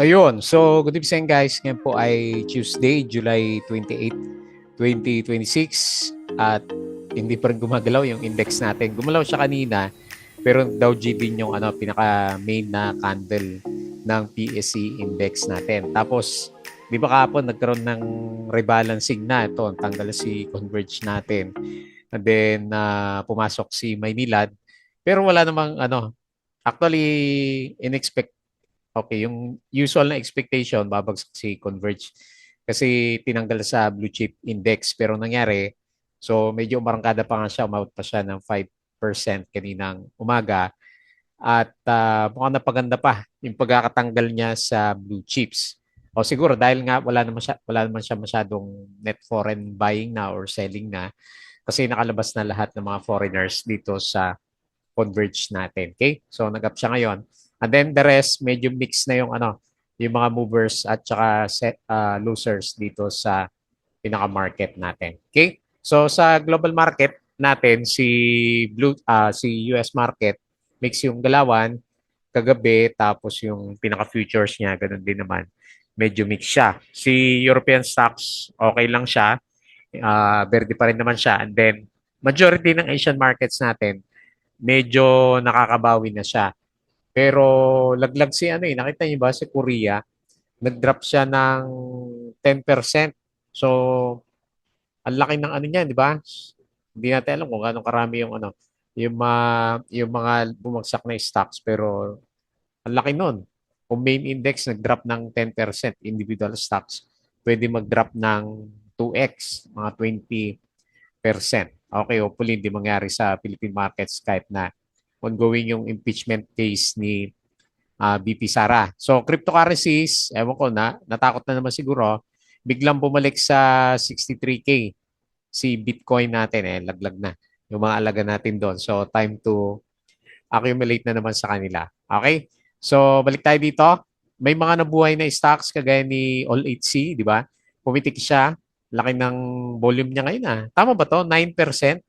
Ayun. So, good evening guys. Ngayon po ay Tuesday, July 28, 2026. At hindi pa rin gumagalaw yung index natin. Gumalaw siya kanina, pero Dow G din yung pinaka main na candle ng PSE index natin. Tapos, di ba kahapon nagkaroon ng rebalancing na ito. Tanggal si Converge natin. And then, pumasok si Maynilad. Pero wala namang actually, in-expect. Okay, yung usual na expectation, babagsak si Converge kasi tinanggal sa blue chip index. Pero nangyari, so medyo umarangkada pa nga siya, umabot pa siya ng 5% kaninang umaga. At mukhang napaganda pa yung pagkakatanggal niya sa blue chips. O siguro dahil nga wala naman siya masyadong net foreign buying na or selling na kasi nakalabas na lahat ng mga foreigners dito sa Converge natin. Okay? So nag-up siya ngayon. And then the rest, medyo mix na yung mga movers at saka losers dito sa pinaka-market natin. Okay? So sa global market natin, si US market, mix yung galawan kagabi, tapos yung pinaka-futures niya, ganun din naman. Medyo mix siya. Si European stocks, okay lang siya. Verde pa rin naman siya. And then, majority ng Asian markets natin, medyo nakakabawi na siya. Pero laglag si nakita niyo ba si Korea, nag-drop siya ng 10%. So, ang laki ng niya, di ba? Hindi natin alam kung gaano karami yung mga bumagsak na stocks, pero ang laki nun. Kung main index nag-drop ng 10%, individual stocks pwede mag-drop ng 2x, mga 20%. Okay, hopefully hindi mangyari sa Philippine markets kahit na ongoing yung impeachment case ni BP Sara. So cryptocurrencies, ewan ko natakot na naman siguro, biglang bumalik sa 63K si Bitcoin natin, laglag na yung mga alaga natin doon. So time to accumulate na naman sa kanila. Okay? So balik tayo dito. May mga nabuhay na stocks kagaya ni All 8C, di ba? Pumitik siya. Laki ng volume niya ngayon. Tama ba to? 9%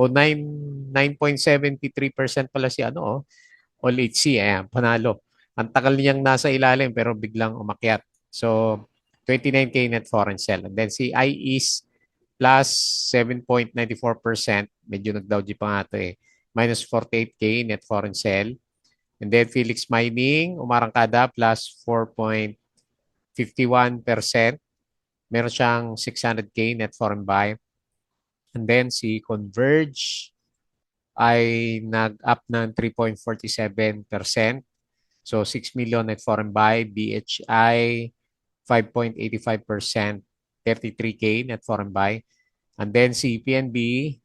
o 9.73% pala si All HC, panalo. Ang tagal niyang nasa ilalim pero biglang umakyat. So, 29K net foreign sell. And then si IEAS plus 7.94%. Medyo nag-dowgy pa nga ito Minus 48K net foreign sell. And then Felix Mining, umarangkada plus 4.51%. Meron siyang 600K net foreign buy. And then si Converge ay nag-up ng 3.47%. So 6 million net foreign buy, BHI 5.85%, 33K net foreign buy. And then si PNB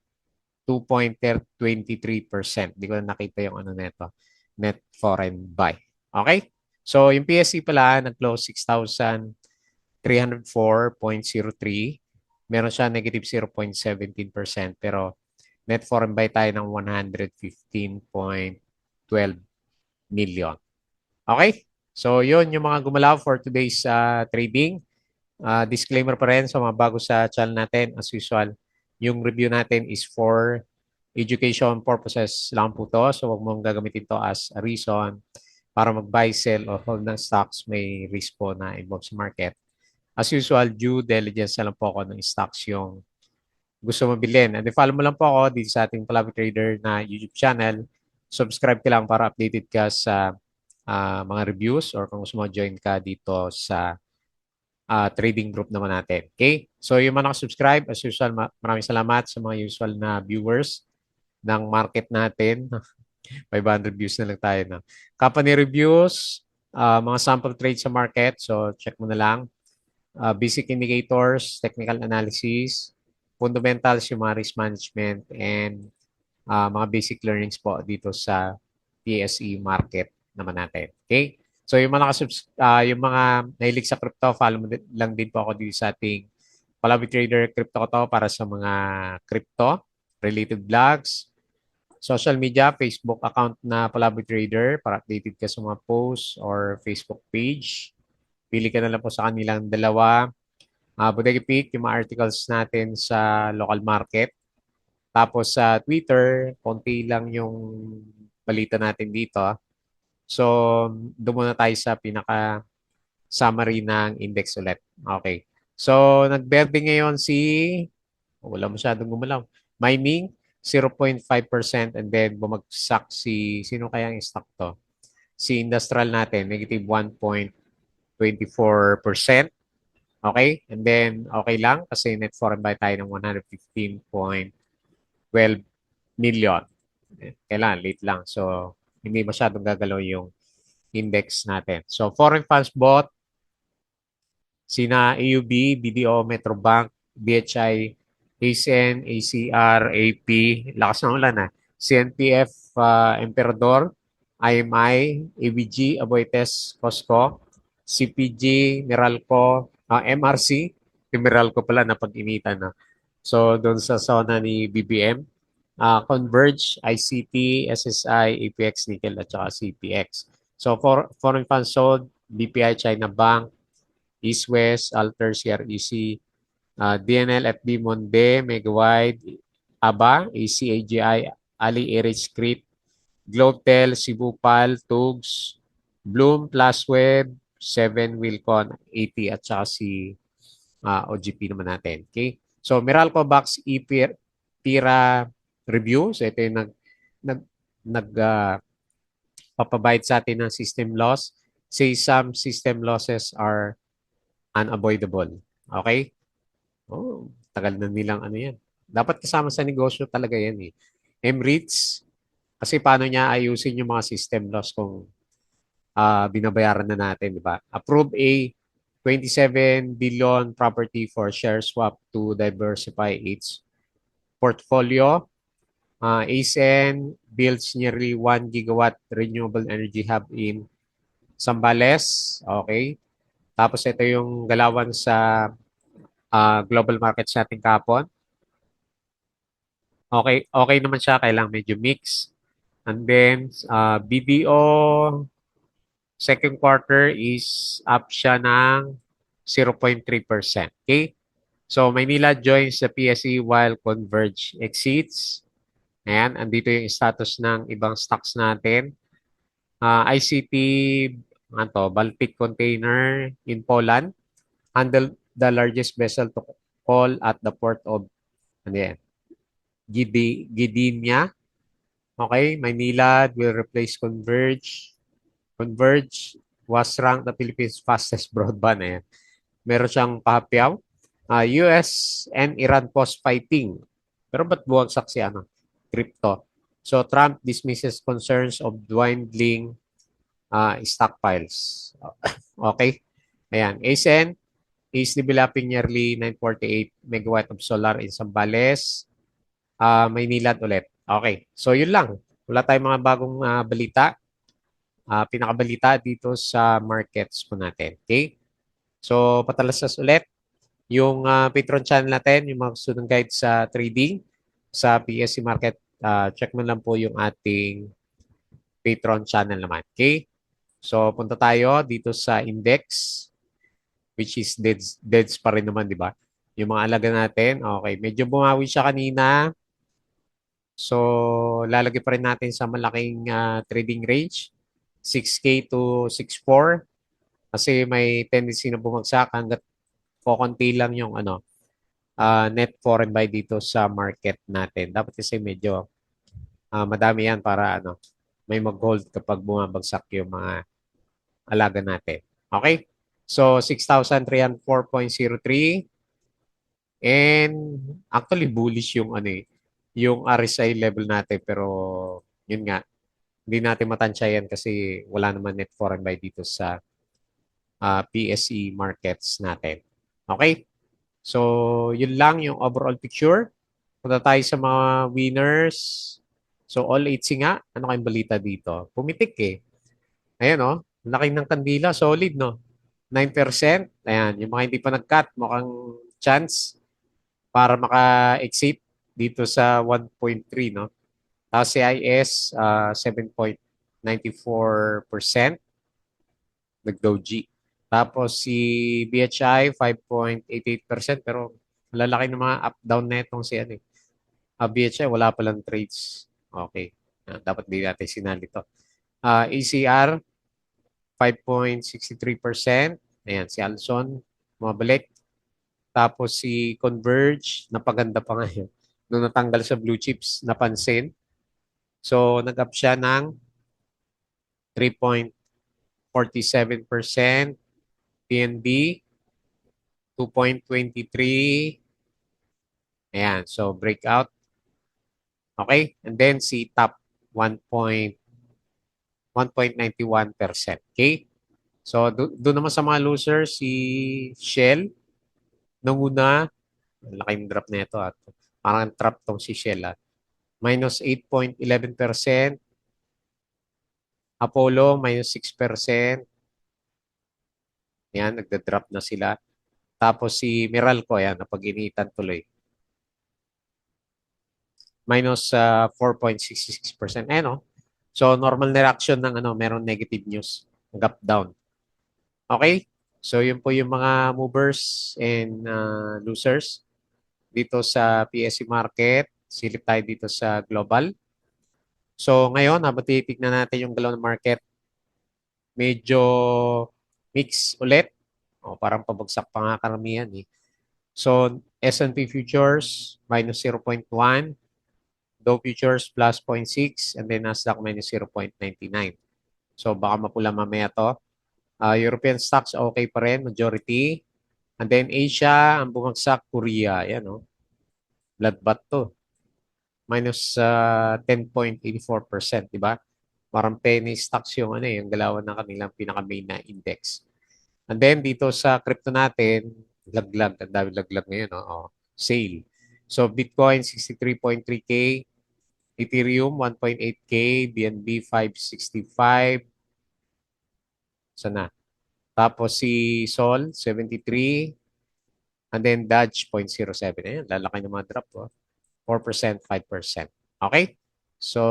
2.23%. Hindi ko na nakita yung neto, net foreign buy. Okay? So yung PSC pala nag-close 6,304.03. Meron siya negative 0.17%, pero net foreign buy tayo ng 115.12 million. Okay? So, yun yung mga gumalaw for today's trading. Disclaimer pa rin sa mga bago sa channel natin. As usual, yung review natin is for education purposes lang po to. So, huwag mong gagamitin to as a reason para mag-buy, sell, or hold ng stocks. May risk po na involved sa market. As usual, due diligence na lang po ako ng stocks yung gusto mo bilhin. And follow mo lang po ako dito sa ating Palabi Trader na YouTube channel. Subscribe ka lang para updated ka sa mga reviews or kung gusto mo join ka dito sa trading group naman natin. Okay? So yung mga nakasubscribe, as usual, maraming salamat sa mga usual na viewers ng market natin. 500 views na lang tayo. No? Company reviews, mga sample trades sa market. So check mo na lang. Basic indicators, technical analysis, fundamentals, yung mga risk management, and mga basic learnings po dito sa PSE market naman natin. Okay? So yung mga nahilig sa crypto, follow mo lang din po ako dito sa ating Palabi Trader Crypto ko to para sa mga crypto related vlogs, social media, Facebook account na Palabi Trader para updated ka sa mga posts or Facebook page. Pili ka na lang po sa kanilang dalawa. Bodega Peak, yung mga articles natin sa local market. Tapos sa Twitter, konti lang yung balita natin dito. So, doon muna tayo sa pinaka summary ng index ulit. Okay. So, nagberde ngayon si, wala masyadong gumalaw. Mining, 0.5% and then bumagsak si, sino kaya ang stock to? Si industrial natin, negative 1.24%. Okay? And then, okay lang kasi net foreign buy tayo ng 115.12 million. Kailan? Late lang. So, hindi masyadong gagalaw yung index natin. So, foreign funds bought, sina AUB, BDO, Metrobank, BHI, ACN, ACR, AP, lakas ng ulan na. CNPF, Emperador, IMI, ABG, Aboitiz, Costco, CPG, Meralco, MRC, yung Meralco pala na pag-initan na. So, doon sa zona ni BBM, Converge, ICT, SSI, APX Nickel at saka CPX. So, for foreign funds sold, BPI China Bank, East West, Alter, CREC, DNL, FB Monde, Megawide, ABA, ACAGI, Ali Erich Crit, Globetel, Sibupal, Tugs, Bloom, Plusweb, 7 Wilcon, 80 at saka si OGP naman natin. Okay? So, Meralco Box Pira Review. So, ito yung nag, nag papabite sa atin ng system loss. Say some system losses are unavoidable. Okay? Oh, tagal na nilang ano yan. Dapat kasama sa negosyo talaga yan eh. MREITs, kasi paano niya ayusin yung mga system loss kung binabayaran na natin, di ba? Approve a 27 billion property for share swap to diversify its portfolio. ASEN builds nearly 1 gigawatt renewable energy hub in Zambales. Okay. Tapos ito yung galawan sa global markets natin kapon. Okay, okay naman siya. Kailang medyo mix. And then, BDO second quarter is up siya ng 0.3%. Okay? So, Maynila joins the PSE while Converge exceeds. Ayan, andito yung status ng ibang stocks natin. ICT, ano to, Baltic Container in Poland, handled the largest vessel to call at the port of ano yan, Gdynia. Okay, Maynila will replace Converge. Converge was ranked the Philippines' fastest broadband. Ayan. Meron siyang pahapyaw. US and Iran pause fighting. Pero ba't buwagsak si ano? Crypto. So Trump dismisses concerns of dwindling stockpiles. Okay? Ayan. ASEN is developing nearly 948 megawatt of solar in Zambales. Maynila ulit. Okay. So yun lang. Wala tayong mga bagong balita. Pinakabalita dito sa markets po natin. Okay? So, patalasas ulit yung Patreon channel natin, yung mga student guide sa trading sa PSC Market. Check mo lang po yung ating Patreon channel naman. Okay? So, punta tayo dito sa index, which is deads pa rin naman, di ba? Yung mga alaga natin. Okay. Medyo bumawi siya kanina. So, lalagay pa rin natin sa malaking trading range. 6K to 6.4 kasi may tendency na bumagsak hanggat kokonti lang yung net foreign buy dito sa market natin. Dapat kasi medyo madami yan para may mag-hold kapag bumabagsak yung mga alaga natin. Okay? So 6,304.03 and actually bullish yung yung RSI level natin pero yun nga hindi natin matansyayan kasi wala naman net foreign buy dito sa PSE markets natin. Okay? So, yun lang yung overall picture. Punta tayo sa mga winners. So, all 8 nga. Ano kayong balita dito? Pumitik eh. Ayan oh. Laki ng kandila. Solid no. 9%. Ayan. Yung mga hindi pa nag-cut, mukhang chance para maka-exit dito sa 1.3 no. Tapos CIS 7.94%. Nag-doji. Tapos si BHI 5.88% pero lalaki ng mga up-down na itong si BHI wala palang trades. Okay. Dapat di natin sinali to. ACR 5.63%. Ayan, si Alson, bumabalik. Tapos si Converge, napaganda pa ngayon. Nung natanggal sa blue chips, napansin. So, nag-up siya ng 3.47%. PNB, 2.23. Ayan, so breakout. Okay? And then si top, 1.91%. Okay? So, doon naman sa mga losers, si Shell, nung una, laking drop na ito. At parang trap tong si Shell. Minus 8.11%. Apollo, minus 6%. Yan, nagda-drop na sila. Tapos si Meralco, yan, napag-initan tuloy. Minus 4.66%. Eh, no? So, normal na reaction ng meron negative news. Gap down. Okay? So, yun po yung mga movers and losers dito sa PSE market. Silip tayo dito sa global. So, ngayon, habang titignan natin yung galaw ng market, medyo mix ulit. O, parang pabagsak pa nga karamihan eh. So, S&P futures minus 0.1, Dow futures plus 0.6, and then Nasdaq minus 0.99. So, baka mapula mamaya to. European stocks okay pa rin, majority. And then Asia, ang bumagsak, Korea. Yan, oh. Bloodbath to. Minus 10.84%, di ba? Parang penny stocks yung yung galawan ng kanilang pinaka-main na index. And then dito sa crypto natin, laglag, ang dami laglag ngayon, oh. Sale. So Bitcoin 63.3K, Ethereum 1.8K, BNB 565. Sana. Tapos si Sol 73, and then Dodge 0.07. Ayan, lalaki ng mga drop, oh. 4%, 5%. Okay? So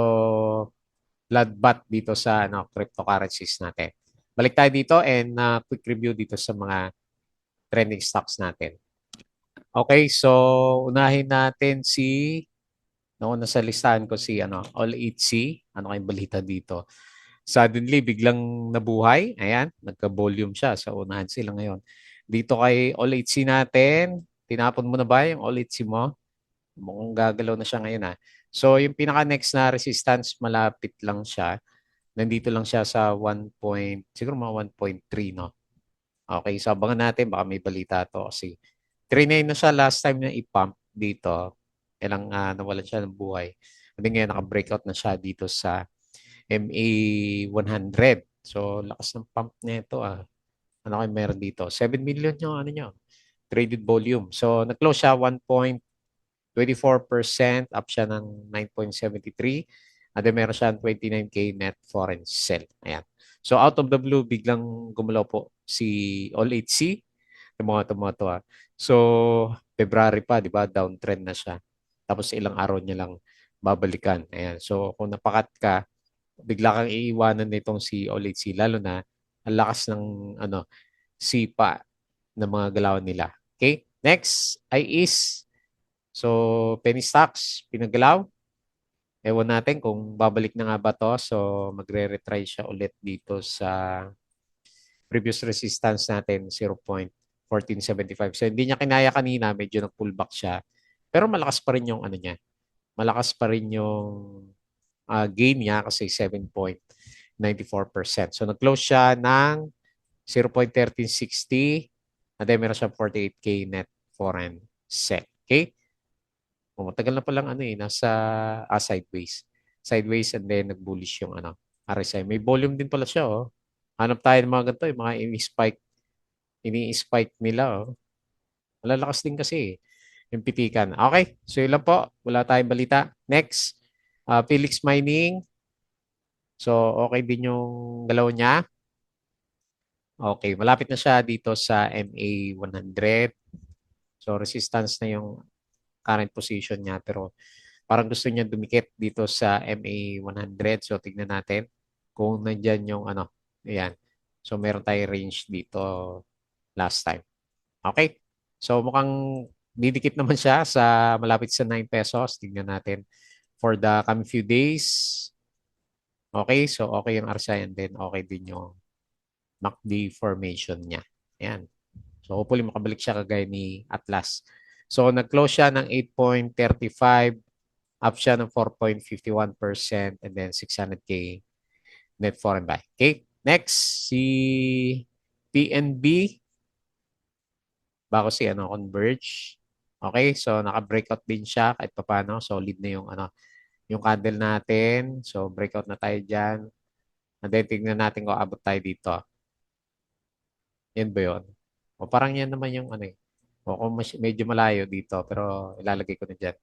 bloodbath dito sa cryptocurrencies natin. Balik tayo dito and quick review dito sa mga trending stocks natin. Okay, so unahin natin si nauna sa listahan ko si All 8C. Ano kayong balita dito? Suddenly, biglang nabuhay. Ayan, nagka-volume siya. So, unahan sila ngayon. Dito kay All 8C natin, tinapon mo na ba yung All 8C mo? Mukhang gagalaw na siya ngayon. So, yung pinaka-next na resistance, malapit lang siya. Nandito lang siya sa 1 point, siguro mga 1.3, no? Okay, so abangan natin. Baka may balita to kasi 3.9 na siya last time na i-pump dito. Kailang nawalan siya ng buhay. Hindi ngayon naka-breakout na siya dito sa MA 100. So, lakas ng pump nito Ano kayo meron dito? 7 million yung nyo, traded volume. So, nag-close siya 1.24%, up siya ng 9.73. And then meron siya 29K net foreign sell. Ayan. So, out of the blue, biglang gumalaw po si All 8C. Tumato. So, February pa, di ba? Downtrend na siya. Tapos ilang araw niya lang babalikan. Ayan. So, kung napakat ka, bigla kang iiwanan nitong si Olit C. Lalo na, ang lakas ng sipa ng mga galawan nila. Okay? Next ay is, so, penny stocks, pinagalaw. Ewan natin kung babalik na nga ba to. So, magre-retry siya ulit dito sa previous resistance natin, 0.1475. So, hindi niya kinaya kanina, medyo nag-pullback siya. Pero malakas pa rin yung niya. Malakas pa rin yung gain niya kasi 7.94%. So, nag-close siya ng 0.1360 and then meron siya 48K net foreign sell. Okay? Matagal na palang nasa sideways. Sideways and then nag-bullish yung RSI. May volume din pala siya, oh. Hanap tayo ng mga ganito, yung mga ini-spike nila, oh. Malalakas din kasi, yung pitikan. Okay, so yun lang po. Wala tayong balita. Next, Felix Mining. So, okay din yung galaw niya. Okay, malapit na siya dito sa MA 100. So, resistance na yung current position niya. Pero parang gusto niya dumikit dito sa MA 100. So, tignan natin kung nandyan yung ayan. So, meron tayong range dito last time. Okay? So, mukhang didikit naman siya sa malapit sa 9 pesos. Tignan natin for the coming few days. Okay? So, okay yung RSI and then okay din yung MACD formation niya. Ayan. So, hopefully makabalik siya kagaya ni Atlas. So, nag-close siya ng 8.35, up siya ng 4.51%, and then 600K net foreign buy. Okay? Next, si PNB, bago si Converge. Okay? So, naka-breakout din siya kahit papaano. Solid na yung candle natin. So, breakout na tayo dyan. And then, tignan natin kung abot tayo dito. Yan ba yun? O parang yan naman yung O kung medyo malayo dito, pero ilalagay ko na dyan.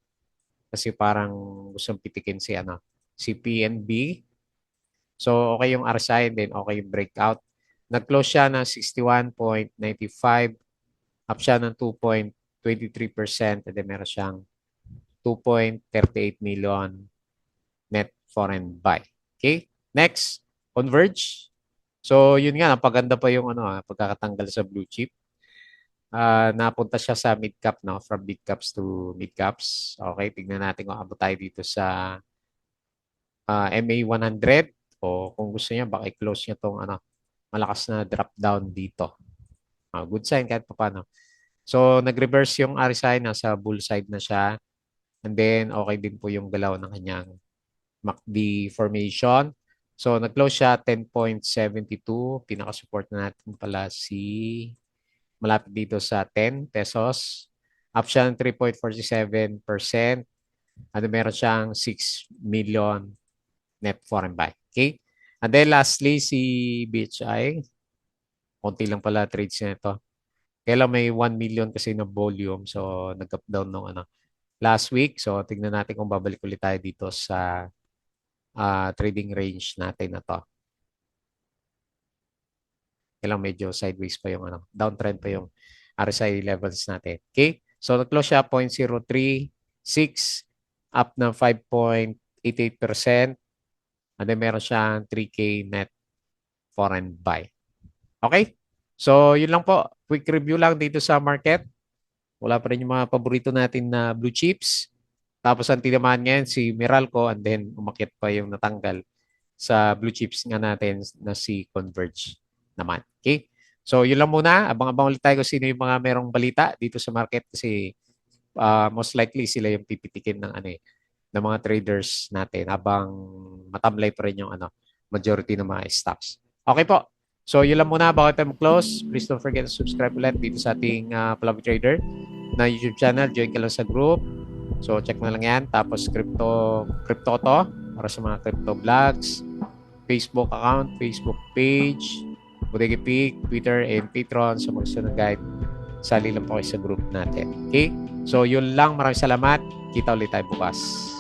Kasi parang gustong pitikin si PNB. So, okay yung RSI, then okay yung breakout. Nag-close siya ng 61.95, up siya ng 2.23%, and then meron siyang 2.38 million net foreign buy. Okay? Next, Converge. So, yun nga, napaganda pa yung pagkakatanggal sa blue chip. Napunta siya sa mid-cap, no? From mid-caps to mid-caps. Okay, tignan natin kung abot tayo dito sa MA100 o kung gusto niya, baka i-close niya tong malakas na drop down dito. Good sign kahit pa paano. So, nag-reverse yung RSI, nasa bull side na siya. And then, okay din po yung galaw ng kanyang MACD formation. So, nag-close siya 10.72. Pinaka-support na natin pala malapit dito sa 10 pesos. Up siya ng 3.47%. Ano meron siyang 6 million net foreign buy. Okay? And then lastly, si BHI. Konti lang pala trades niya ito. Kaya lang may 1 million kasi na volume. So, nag-up down nung last week. So, tignan natin kung babalik ulit tayo dito sa trading range natin na to. Kaya lang medyo sideways pa yung downtrend pa yung RSI levels natin. Okay? So, nag-close siya 0.036, up ng 5.88%. And then meron siyang 3K net foreign buy. Okay? So, yun lang po. Quick review lang dito sa market. Wala pa rin yung mga paborito natin na blue chips. Tapos ang tinamaan ngayon si Meralco and then umakyat pa yung natanggal sa blue chips nga natin na si Converge naman. Okay? So, yun lang muna. Abang-abang ulit tayo kung sino yung mga merong balita dito sa market kasi most likely sila yung pipitikin ng mga traders natin habang matamlay pa rin yung majority ng mga stocks. Okay po. So, yun lang muna bago tayo mag-close. Please don't forget to subscribe ulit dito sa ating Palabi Trader na YouTube channel. Join ka lang sa group. So, check mo lang yan. Tapos, crypto to para sa mga crypto vlogs, Facebook account, Facebook page, Bodega Peak, Twitter, and Patreon. So, mag-gusto ng guide, sali lang po kayo sa group natin. Okay? So, yun lang. Maraming salamat. Kita ulit tayo bukas.